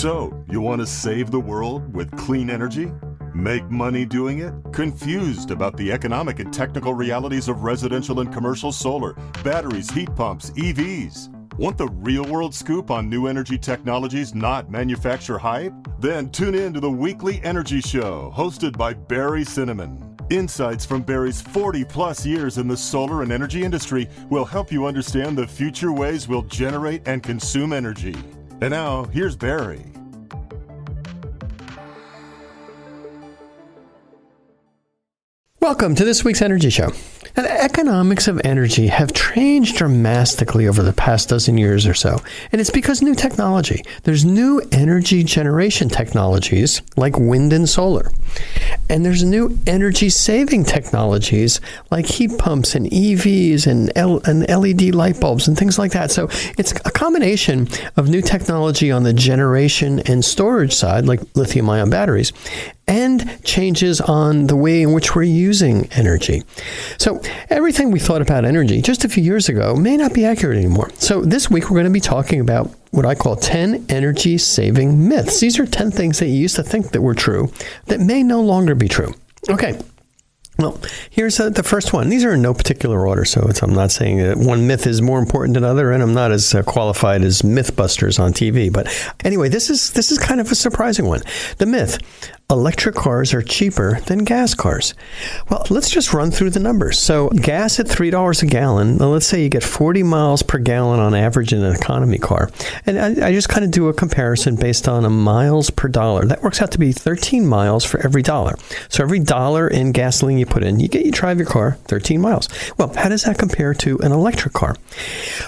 So, you want to save the world with clean energy? Make money doing it? Confused about the economic and technical realities of residential and commercial solar, batteries, heat pumps, EVs? Want the real-world scoop on new energy technologies, not manufacturer hype? Then tune in to the Weekly Energy Show, hosted by Barry Cinnamon. Insights from Barry's 40-plus years in the solar and energy industry will help you understand the future ways we'll generate and consume energy. And now, here's Barry. Welcome to this week's Energy Show. Now, the economics of energy have changed dramatically over the past dozen years or so, and it's because new technology. There's new energy generation technologies like wind and solar, and there's new energy-saving technologies like heat pumps and EVs and LED light bulbs and things like that. So it's a combination of new technology on the generation and storage side, like lithium-ion batteries, and changes on the way in which we're using energy. So everything we thought about energy just a few years ago may not be accurate anymore. So this week we're going to be talking about what I call 10 energy-saving myths. These are 10 things that you used to think that were true that may no longer be true. Okay. Well, here's the first one. These are in no particular order, so I'm not saying that one myth is more important than another, and I'm not as qualified as Mythbusters on TV. But anyway, this is kind of a surprising one. The myth: electric cars are cheaper than gas cars. Well, let's just run through the numbers. So gas at $3 a gallon, let's say you get 40 miles per gallon on average in an economy car. And I just kind of do a comparison based on a miles per dollar. That works out to be 13 miles for every dollar. So every dollar in gasoline you put in, you drive your car 13 miles. Well, how does that compare to an electric car?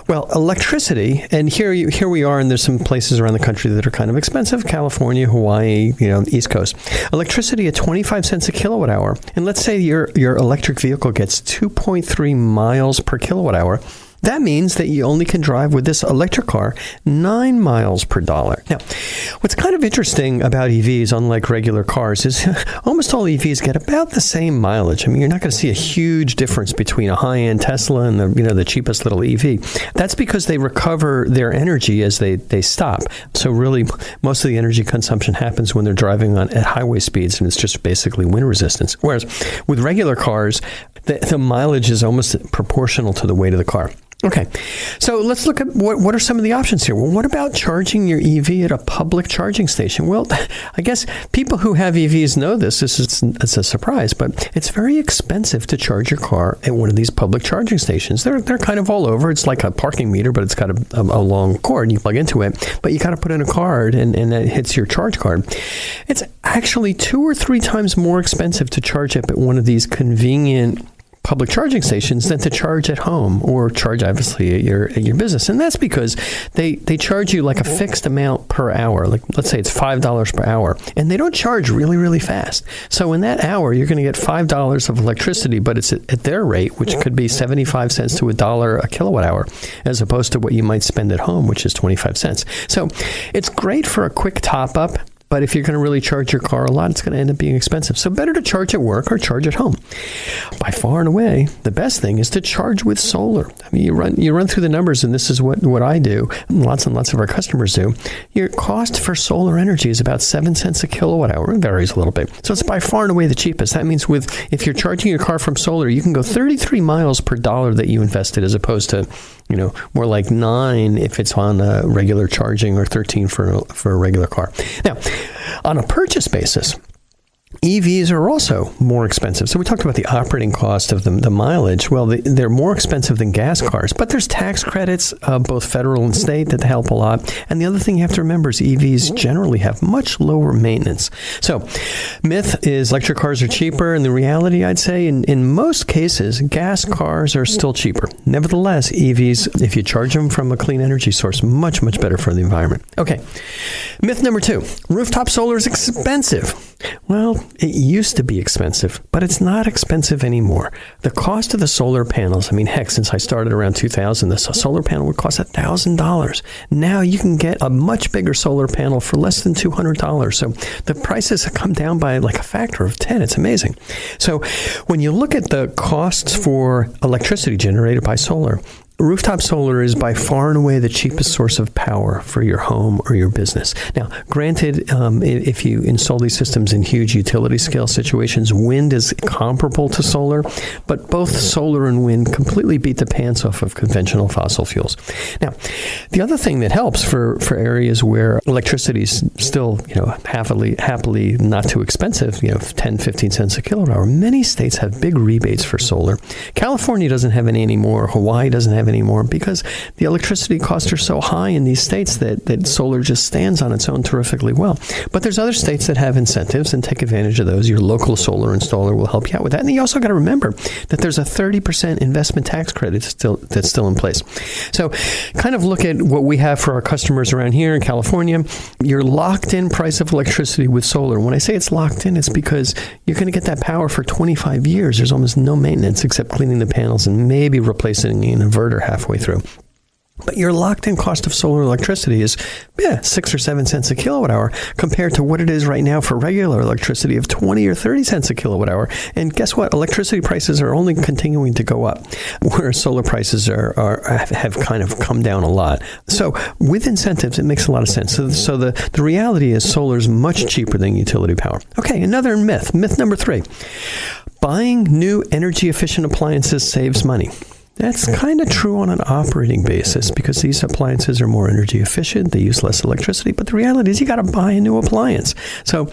Well, electricity, and here we are, and there's some places around the country that are kind of expensive: California, Hawaii, East Coast. Electricity at 25 cents a kilowatt hour, and let's say your electric vehicle gets 2.3 miles per kilowatt hour. That means that you only can drive with this electric car 9 miles per dollar. Now, what's kind of interesting about EVs, unlike regular cars, is almost all EVs get about the same mileage. I mean, you're not going to see a huge difference between a high-end Tesla and the cheapest little EV. That's because they recover their energy as they stop. So really, most of the energy consumption happens when they're driving at highway speeds, and it's just basically wind resistance. Whereas with regular cars, the mileage is almost proportional to the weight of the car. Okay, so let's look at what are some of the options here. Well, what about charging your EV at a public charging station? Well, I guess people who have EVs know this. It's a surprise, but it's very expensive to charge your car at one of these public charging stations. They're kind of all over. It's like a parking meter, but it's got a long cord. You plug into it, but you got to put in a card, and that hits your charge card. It's actually 2 or 3 times more expensive to charge up at one of these convenient public charging stations than to charge at home or charge, obviously, at your business. And that's because they charge you like a fixed amount per hour. Like, let's say it's $5 per hour, and they don't charge really, really fast. So in that hour, you're going to get $5 of electricity, but it's at their rate, which could be 75 cents to $1 a kilowatt hour, as opposed to what you might spend at home, which is 25 cents. So it's great for a quick top up. But if you're going to really charge your car a lot, it's going to end up being expensive. So better to charge at work or charge at home. By far and away, the best thing is to charge with solar. I mean, you run through the numbers, and this is what I do, and lots of our customers do. Your cost for solar energy is about 7 cents a kilowatt hour. It varies a little bit. So it's by far and away the cheapest. That means if you're charging your car from solar, you can go 33 miles per dollar that you invested, as opposed to more like 9 if it's on a regular charging, or 13 for a regular car. Now, on a purchase basis, EVs are also more expensive. So we talked about the operating cost of the mileage. Well, they're more expensive than gas cars, but there's tax credits, both federal and state, that help a lot. And the other thing you have to remember is EVs generally have much lower maintenance. So myth is electric cars are cheaper, and the reality, I'd say, in most cases, gas cars are still cheaper. Nevertheless, EVs, if you charge them from a clean energy source, much, much better for the environment. Okay, myth number 2, rooftop solar is expensive. Well, it used to be expensive, but it's not expensive anymore. The cost of the solar panels, heck, since I started around 2000, the solar panel would cost $1,000. Now you can get a much bigger solar panel for less than $200. So the prices have come down by like a factor of 10. It's amazing. So when you look at the costs for electricity generated by solar, Rooftop solar is by far and away the cheapest source of power for your home or your business. Now, granted, if you install these systems in huge utility scale situations, wind is comparable to solar, but both solar and wind completely beat the pants off of conventional fossil fuels. Now, the other thing that helps for areas where electricity is still, happily not too expensive, 10, 15 cents a kilowatt hour, many states have big rebates for solar. California doesn't have any anymore. Hawaii doesn't have anymore because the electricity costs are so high in these states that solar just stands on its own terrifically well. But there's other states that have incentives and take advantage of those. Your local solar installer will help you out with that. And you also got to remember that there's a 30% investment tax credit that's still in place. So kind of look at what we have for our customers around here in California. Your locked in price of electricity with solar. When I say it's locked in, it's because you're going to get that power for 25 years. There's almost no maintenance except cleaning the panels and maybe replacing an inverter halfway through. But your locked-in cost of solar electricity is 6 or 7 cents a kilowatt hour compared to what it is right now for regular electricity of 20 or 30 cents a kilowatt hour. And guess what? Electricity prices are only continuing to go up, whereas solar prices have kind of come down a lot. So with incentives, it makes a lot of sense. So the reality is solar is much cheaper than utility power. Okay, another myth. Myth number 3. Buying new energy-efficient appliances saves money. That's kind of true on an operating basis because these appliances are more energy efficient. They use less electricity. But the reality is you got to buy a new appliance. So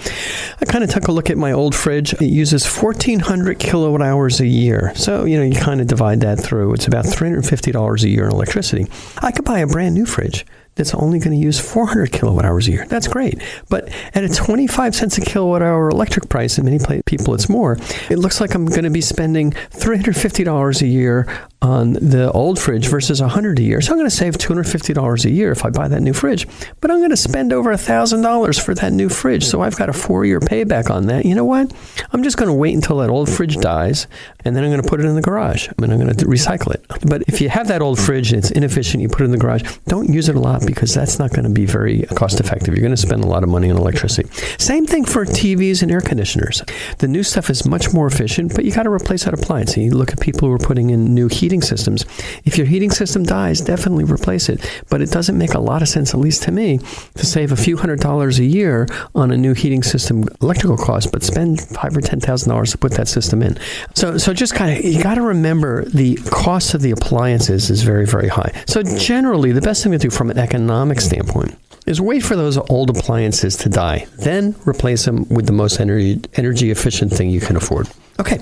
I kind of took a look at my old fridge. It uses 1,400 kilowatt hours a year. So, you kind of divide that through. It's about $350 a year in electricity. I could buy a brand new fridge that's only going to use 400 kilowatt hours a year. That's great. But at a 25 cents a kilowatt hour electric price, and many people it's more, it looks like I'm going to be spending $350 a year on the old fridge versus $100 a year. So I'm going to save $250 a year if I buy that new fridge. But I'm going to spend over $1,000 for that new fridge. So I've got a 4-year payback on that. You know what? I'm just going to wait until that old fridge dies, and then I'm going to put it in the garage. I'm going to recycle it. But if you have that old fridge and it's inefficient, you put it in the garage, don't use it a lot because that's not going to be very cost effective. You're going to spend a lot of money on electricity. Same thing for TVs and air conditioners. The new stuff is much more efficient, but you got to replace that appliance. You look at people who are putting in new heating systems. If your heating system dies, definitely replace it. But it doesn't make a lot of sense, at least to me, to save a few $100s a year on a new heating system electrical cost, but spend $5,000 or $10,000 to put that system in. So just kind of, you got to remember the cost of the appliances is very, very high. So generally, the best thing to do from an economic standpoint is wait for those old appliances to die, then replace them with the most energy efficient thing you can afford. Okay,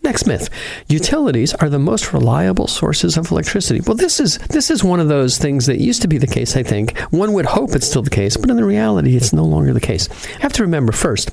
next myth. Utilities are the most reliable sources of electricity. Well, this is one of those things that used to be the case, I think. One would hope it's still the case, but in the reality, it's no longer the case. You have to remember first,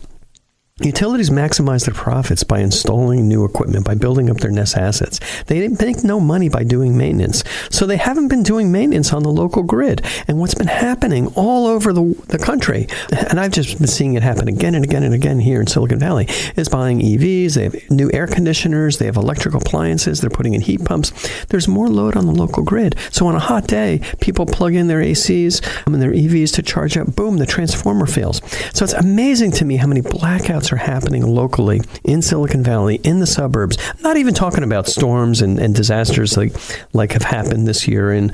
utilities maximize their profits by installing new equipment, by building up their net assets. They make no money by doing maintenance. So they haven't been doing maintenance on the local grid. And what's been happening all over the country, and I've just been seeing it happen again and again and again here in Silicon Valley, is buying EVs, they have new air conditioners, they have electrical appliances, they're putting in heat pumps. There's more load on the local grid. So on a hot day, people plug in their ACs and their EVs to charge up. Boom, the transformer fails. So it's amazing to me how many blackouts are happening locally in Silicon Valley, in the suburbs. I'm not even talking about storms and disasters like have happened this year in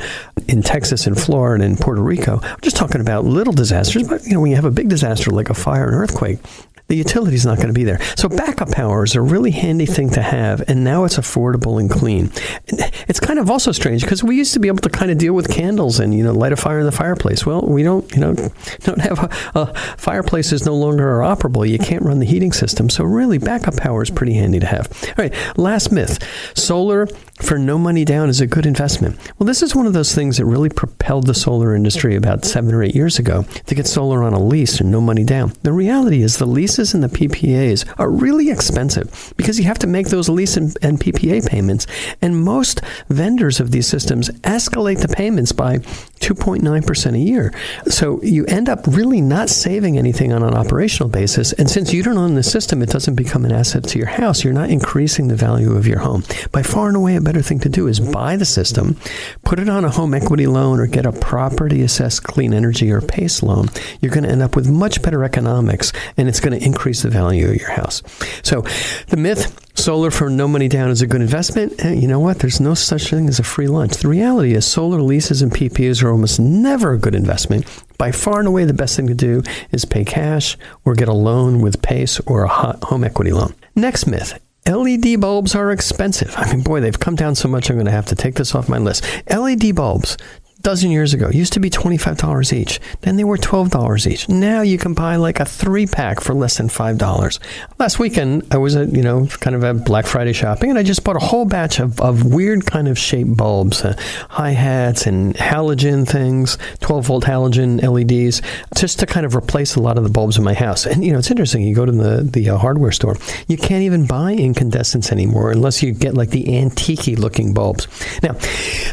Texas and Florida and Puerto Rico. I'm just talking about little disasters, but when you have a big disaster like a fire and earthquake, the utility is not going to be there. So backup power is a really handy thing to have, and now it's affordable and clean. And it's kind of also strange because we used to be able to kind of deal with candles and light a fire in the fireplace. Well, we don't have a fireplace is no longer operable. You can't run the heating system. So really, backup power is pretty handy to have. All right, last myth: solar for no money down is a good investment. Well, this is one of those things that really propelled the solar industry about 7 or 8 years ago to get solar on a lease and no money down. The reality is the leases and the PPAs are really expensive because you have to make those lease and PPA payments. And most vendors of these systems escalate the payments by 2.9% a year. So you end up really not saving anything on an operational basis. And since you don't own the system, it doesn't become an asset to your house. You're not increasing the value of your home. By far and away a better better thing to do is buy the system, put it on a home equity loan, or get a property assessed clean energy or PACE loan. You're going to end up with much better economics, and it's going to increase the value of your house. So the myth, solar for no money down is a good investment. You know what? There's no such thing as a free lunch. The reality is solar leases and PPAs are almost never a good investment. By far and away, the best thing to do is pay cash or get a loan with PACE or a home equity loan. Next myth. LED bulbs are expensive. I mean, boy, they've come down so much I'm going to have to take this off my list. LED bulbs, a dozen years ago, used to be $25 each. Then they were $12 each. Now you can buy like a 3-pack for less than $5. Last weekend, I was at, kind of at Black Friday shopping, and I just bought a whole batch of weird kind of shaped bulbs, hi-hats and halogen things, 12-volt halogen LEDs, just to kind of replace a lot of the bulbs in my house. And, it's interesting. You go to the hardware store, you can't even buy incandescents anymore unless you get like the antique-looking bulbs. Now,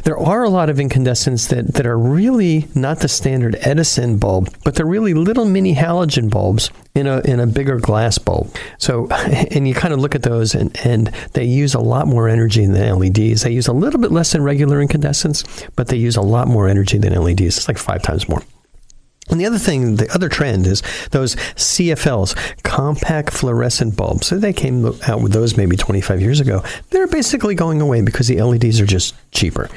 there are a lot of incandescents that are really not the standard Edison bulb, but they're really little mini halogen bulbs in a bigger glass bulb. So, and you kind of look at those and they use a lot more energy than LEDs. They use a little bit less than regular incandescents, but they use a lot more energy than LEDs. It's like 5 times more. And the other trend is those CFLs, compact fluorescent bulbs. So they came out with those maybe 25 years ago. They're basically going away because the LEDs are just cheaper.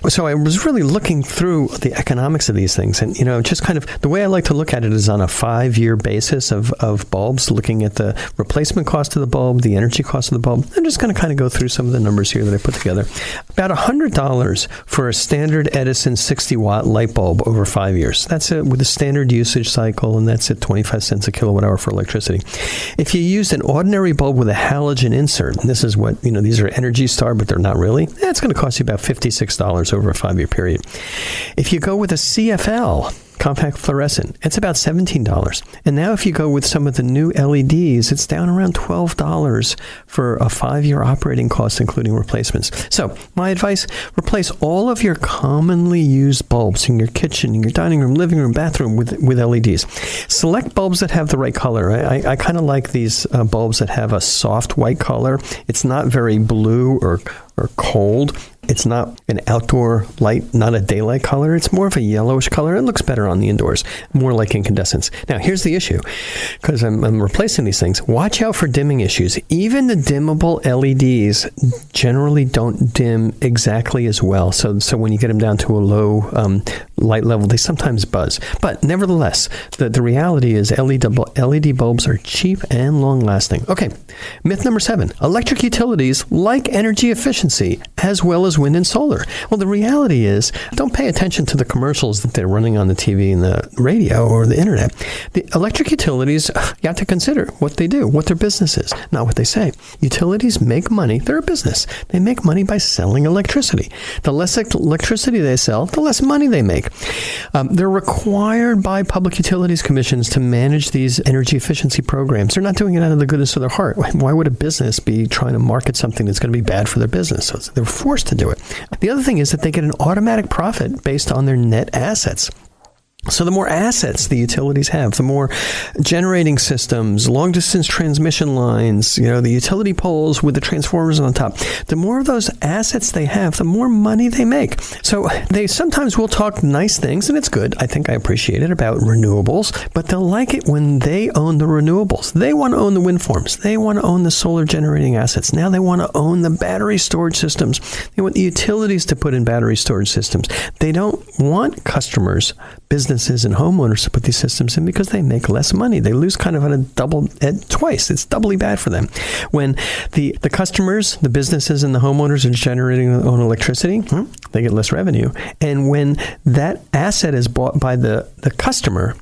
So I was really looking through the economics of these things. And, just kind of the way I like to look at it is on a 5-year basis of bulbs, looking at the replacement cost of the bulb, the energy cost of the bulb. I'm just going to kind of go through some of the numbers here that I put together. About $100 for a standard Edison 60-watt light bulb over 5 years. That's it with a standard usage cycle, and that's at 25 cents a kilowatt hour for electricity. If you use an ordinary bulb with a halogen insert, and this is what, these are Energy Star, but they're not really, it's going to cost you about $56 over a 5-year period. If you go with a CFL, compact fluorescent, it's about $17. And now if you go with some of the new LEDs, it's down around $12 for a 5-year operating cost, including replacements. So my advice, replace all of your commonly used bulbs in your kitchen, in your dining room, living room, bathroom with LEDs. Select bulbs that have the right color. I kind of like these bulbs that have a soft white color. It's not very blue or cold. It's not an outdoor light, not a daylight color. It's more of a yellowish color. It looks better on the indoors, more like incandescents. Now, here's the issue, because I'm replacing these things. Watch out for dimming issues. Even the dimmable LEDs generally don't dim exactly as well. So when you get them down to a low light level, they sometimes buzz. But nevertheless, the reality is LED bulbs are cheap and long-lasting. Okay, myth number 7. Electric utilities like energy efficiency as well as wind and solar. Well, the reality is, don't pay attention to the commercials that they're running on the TV and the radio or the internet. The electric utilities, you have to consider what they do, what their business is, not what they say. Utilities make money. They're a business. They make money by selling electricity. The less electricity they sell, the less money they make. They're required by public utilities commissions to manage these energy efficiency programs. They're not doing it out of the goodness of their heart. Why would a business be trying to market something that's going to be bad for their business? So they're forced to do it. The other thing is that they get an automatic profit based on their net assets. So the more assets the utilities have, the more generating systems, long-distance transmission lines, the utility poles with the transformers on top, the more of those assets they have, the more money they make. So they sometimes will talk nice things, and it's good. I think I appreciate it about renewables, but they'll like it when they own the renewables. They want to own the wind farms. They want to own the solar generating assets. Now they want to own the battery storage systems. They want the utilities to put in battery storage systems. They don't want customers, businesses and homeowners to put these systems in because they make less money. They lose kind of on a double twice. It's doubly bad for them. When the customers, the businesses and the homeowners are generating their own electricity, they get less revenue. And when that asset is bought by the customer,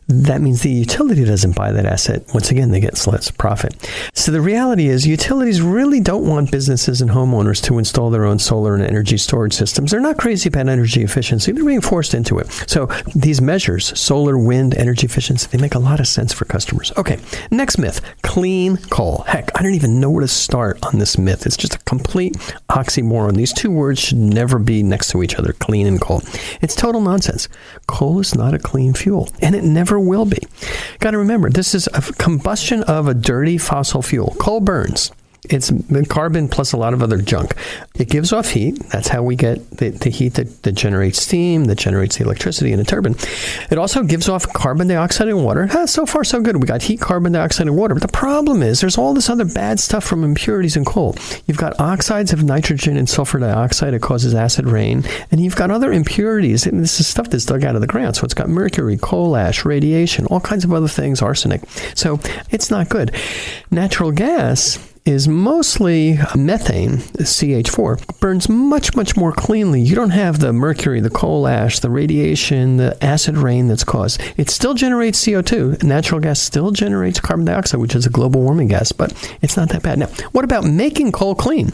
that means the utility doesn't buy that asset. Once again, they get less profit. So the reality is utilities really don't want businesses and homeowners to install their own solar and energy storage systems. They're not crazy about energy efficiency. They're being forced into it. So these measures, solar, wind, energy efficiency, they make a lot of sense for customers. Okay, next myth, clean coal. Heck, I don't even know where to start on this myth. It's just a complete oxymoron. These two words should never be next to each other, clean and coal. It's total nonsense. Coal is not a clean fuel, and it never will be. Got to remember, this is a combustion of a dirty fossil fuel. Coal burns. It's carbon plus a lot of other junk. It gives off heat. That's how we get the heat that generates steam, that generates the electricity in a turbine. It also gives off carbon dioxide and water. So far, so good. We got heat, carbon dioxide, and water. But the problem is there's all this other bad stuff from impurities in coal. You've got oxides of nitrogen and sulfur dioxide. It causes acid rain. And you've got other impurities. And this is stuff that's dug out of the ground. So it's got mercury, coal ash, radiation, all kinds of other things, arsenic. So it's not good. Natural gas is mostly methane, CH4, burns much, much more cleanly. You don't have the mercury, the coal ash, the radiation, the acid rain that's caused. It still generates CO2. Natural gas still generates carbon dioxide, which is a global warming gas, but it's not that bad. Now, what about making coal clean?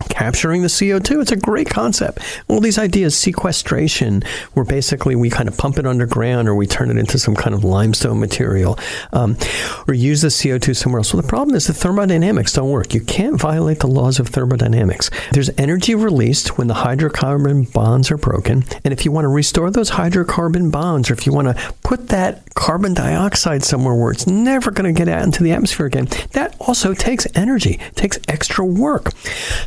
Capturing the CO2, it's a great concept. All these ideas, sequestration, where basically we kind of pump it underground or we turn it into some kind of limestone material, or use the CO2 somewhere else. Well, the problem is the thermodynamics don't work. You can't violate the laws of thermodynamics. There's energy released when the hydrocarbon bonds are broken. And if you want to restore those hydrocarbon bonds, or if you want to put that carbon dioxide somewhere where it's never going to get out into the atmosphere again, that also takes energy, takes extra work.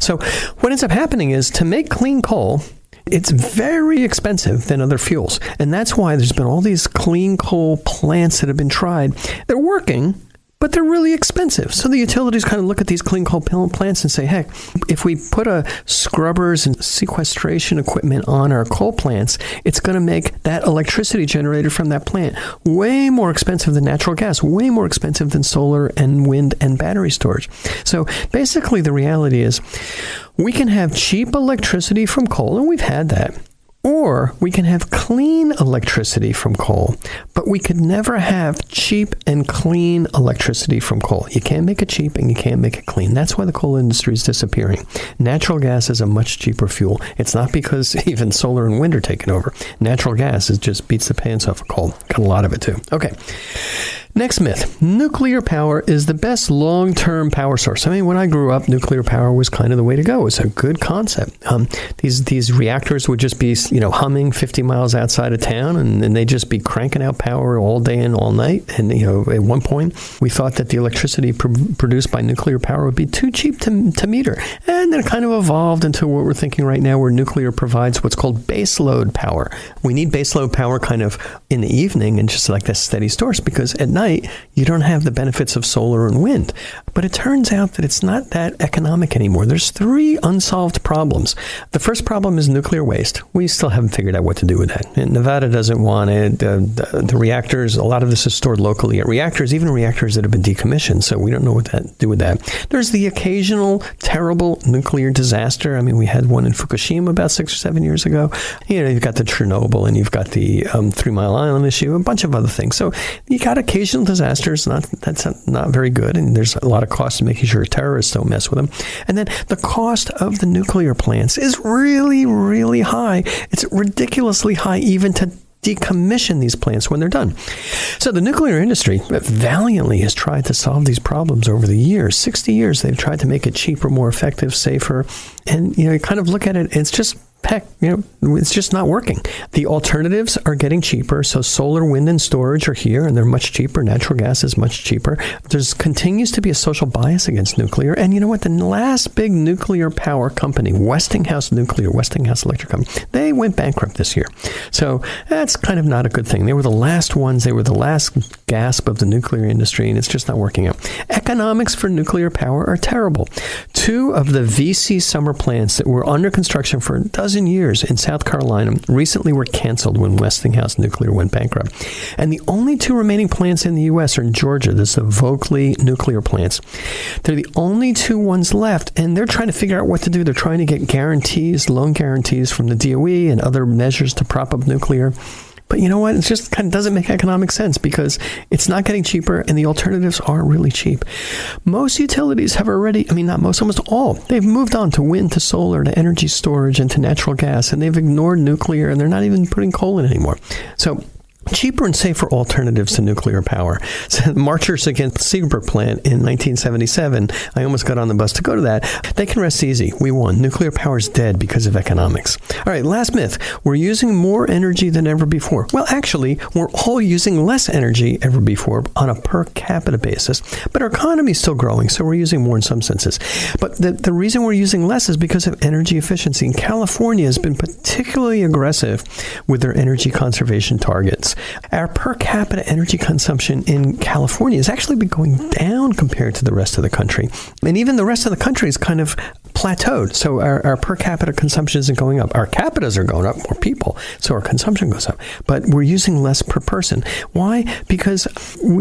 So what ends up happening is to make clean coal, it's very expensive than other fuels. And that's why there's been all these clean coal plants that have been tried. They're working, but they're really expensive. So the utilities kind of look at these clean coal plants and say, heck, if we put scrubbers and sequestration equipment on our coal plants, it's going to make that electricity generated from that plant way more expensive than natural gas, way more expensive than solar and wind and battery storage. So basically the reality is we can have cheap electricity from coal, and we've had that. Or we can have clean electricity from coal, but we could never have cheap and clean electricity from coal. You can't make it cheap and you can't make it clean. That's why the coal industry is disappearing. Natural gas is a much cheaper fuel. It's not because even solar and wind are taking over. Natural gas just beats the pants off of coal. Got a lot of it too. Okay. Next myth, nuclear power is the best long-term power source. I mean, when I grew up, nuclear power was kind of the way to go. It's a good concept. These reactors would just be, humming 50 miles outside of town, and they'd just be cranking out power all day and all night. And, at one point, we thought that the electricity produced by nuclear power would be too cheap to meter. And then it kind of evolved into what we're thinking right now, where nuclear provides what's called baseload power. We need baseload power kind of in the evening and just like this steady source, because at night, you don't have the benefits of solar and wind. But it turns out that it's not that economic anymore. There's 3 unsolved problems. The first problem is nuclear waste. We still haven't figured out what to do with that. And Nevada doesn't want it. The reactors, a lot of this is stored locally at reactors, even reactors that have been decommissioned. So we don't know what to do with that. There's the occasional terrible nuclear disaster. I mean, we had one in Fukushima about 6 or 7 years ago. You've got the Chernobyl, and you've got the 3 Mile Island issue, a bunch of other things. So you got occasional disasters. That's not very good. And there's a lot of cost in making sure terrorists don't mess with them. And then the cost of the nuclear plants is really, really high. It's ridiculously high even to decommission these plants when they're done. So the nuclear industry valiantly has tried to solve these problems over the years. 60 years, they've tried to make it cheaper, more effective, safer. And, you kind of look at it, it's just heck, it's just not working. The alternatives are getting cheaper. So solar, wind, and storage are here, and they're much cheaper. Natural gas is much cheaper. There's continues to be a social bias against nuclear. And you know what? The last big nuclear power company, Westinghouse Electric Company, they went bankrupt this year. So that's kind of not a good thing. They were the last ones. They were the last gasp of the nuclear industry, and it's just not working out. Economics for nuclear power are terrible. 2 of the VC summer plants that were under construction for a dozen years in South Carolina recently were canceled when Westinghouse Nuclear went bankrupt. And the only 2 remaining plants in the U.S. are in Georgia. There's the Vogtle nuclear plants. They're the only 2 ones left, and they're trying to figure out what to do. They're trying to get guarantees, loan guarantees from the DOE and other measures to prop up nuclear. But you know what? It just kind of doesn't make economic sense because it's not getting cheaper and the alternatives are really cheap. Most utilities have already, not most, almost all, they've moved on to wind, to solar, to energy storage, and to natural gas, and they've ignored nuclear, and they're not even putting coal in anymore. So cheaper and safer alternatives to nuclear power. So marchers against the Seabrook plant in 1977, I almost got on the bus to go to that. They can rest easy. We won. Nuclear power is dead because of economics. All right, last myth. We're using more energy than ever before. Well, actually, we're all using less energy ever before on a per capita basis, but our economy is still growing, so we're using more in some senses. But the reason we're using less is because of energy efficiency. And California has been particularly aggressive with their energy conservation targets. Our per capita energy consumption in California has actually been going down compared to the rest of the country. And even the rest of the country is kind of plateaued. So our per capita consumption isn't going up. Our capitas are going up, more people, so our consumption goes up. But we're using less per person. Why? Because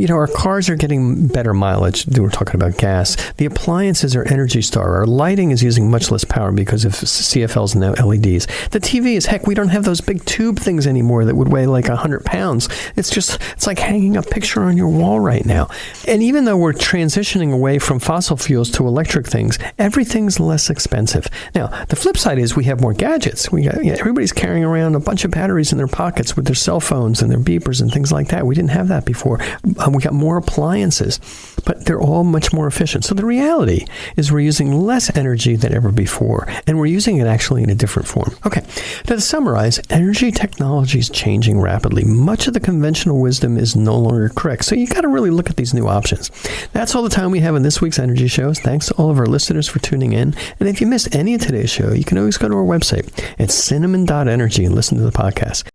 our cars are getting better mileage. We're talking about gas. The appliances are Energy Star. Our lighting is using much less power because of CFLs and now LEDs. The TV is, heck, we don't have those big tube things anymore that would weigh like 100 pounds. It's like hanging a picture on your wall right now. And even though we're transitioning away from fossil fuels to electric things, everything's less expensive. Now, the flip side is we have more gadgets. Everybody's carrying around a bunch of batteries in their pockets with their cell phones and their beepers and things like that. We didn't have that before. We got more appliances, but they're all much more efficient. So the reality is we're using less energy than ever before, and we're using it actually in a different form. Okay, now to summarize, energy technology is changing rapidly. Much of the conventional wisdom is no longer correct, so you got to really look at these new options. That's all the time we have in this week's Energy Shows. Thanks to all of our listeners for tuning in. And if you missed any of today's show, you can always go to our website at cinnamon.energy and listen to the podcast.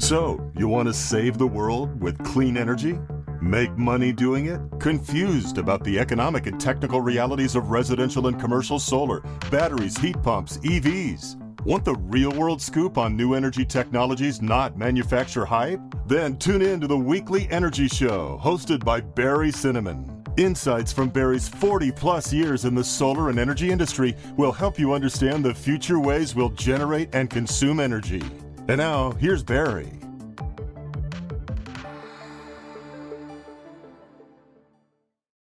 So, you want to save the world with clean energy? Make money doing it? Confused about the economic and technical realities of residential and commercial solar, batteries, heat pumps, EVs? Want the real-world scoop on new energy technologies, not manufacturer hype? Then tune in to the Weekly Energy Show, hosted by Barry Cinnamon. Insights from Barry's 40-plus years in the solar and energy industry will help you understand the future ways we'll generate and consume energy. And now, here's Barry.